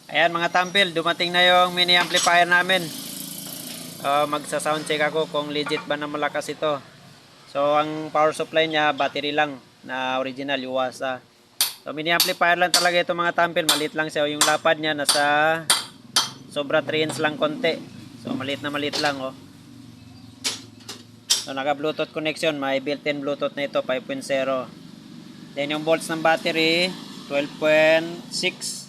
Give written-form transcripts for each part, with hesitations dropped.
Ayan mga tampil, dumating na yung mini amplifier namin. Magsa-sound check ako kung legit ba na malakas ito. So ang power supply niya, battery lang na original, Yuasa. So mini amplifier lang talaga ito mga tampil, maliit lang siya. Yung lapad niya nasa sobra 3 inch lang konti. So maliit na maliit lang oh. So naka Bluetooth connection, may built-in Bluetooth na ito 5.0. Then yung volts ng battery 12.6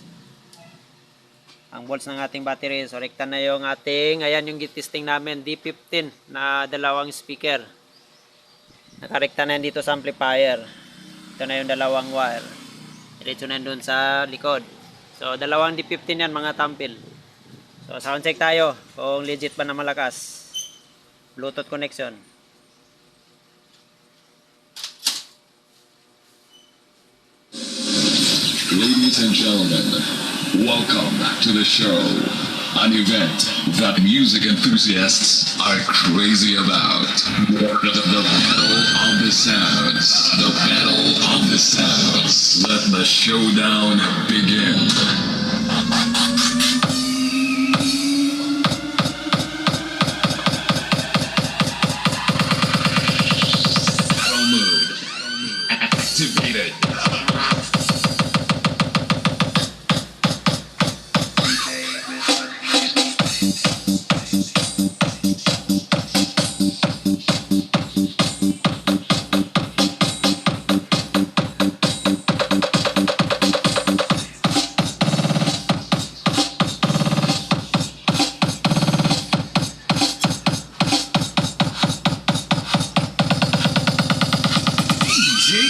ang volts ng ating battery. So rekta na yung ating, ayan yung testing namin, D15 na dalawang speaker. Nakarekta na yan dito sa amplifier. Ito na yung dalawang wire. Diretso na dun sa likod. So dalawang D15 yan mga tampil. So sound check tayo kung legit ba na malakas. Bluetooth connection. Ladies and gentlemen, welcome to the show, an event that music enthusiasts are crazy about. The battle of the sounds. The battle of the sounds. Let the showdown begin. Battle mode activated.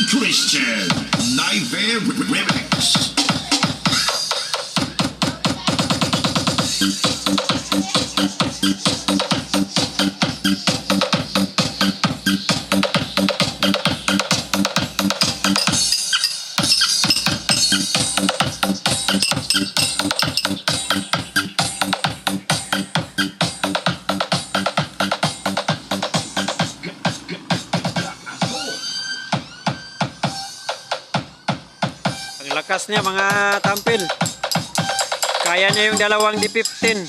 Christian Nightmare Remix. Lakas niya mga tampil. Kaya niya yung dalawang D15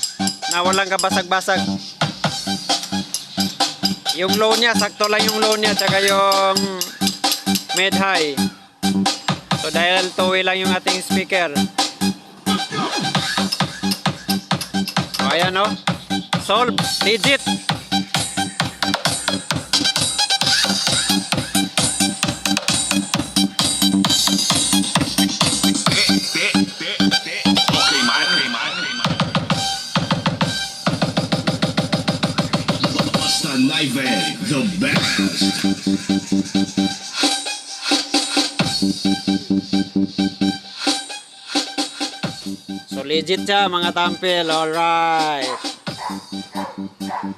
na walang kabasag-basag. Yung low niya, sakto lang yung low niya, tsaka yung mid-high. So dahil two-way lang yung ating speaker. So ayan o. Solve. Legit. Nightmare, the best. So legit siya mga tampil. Alright.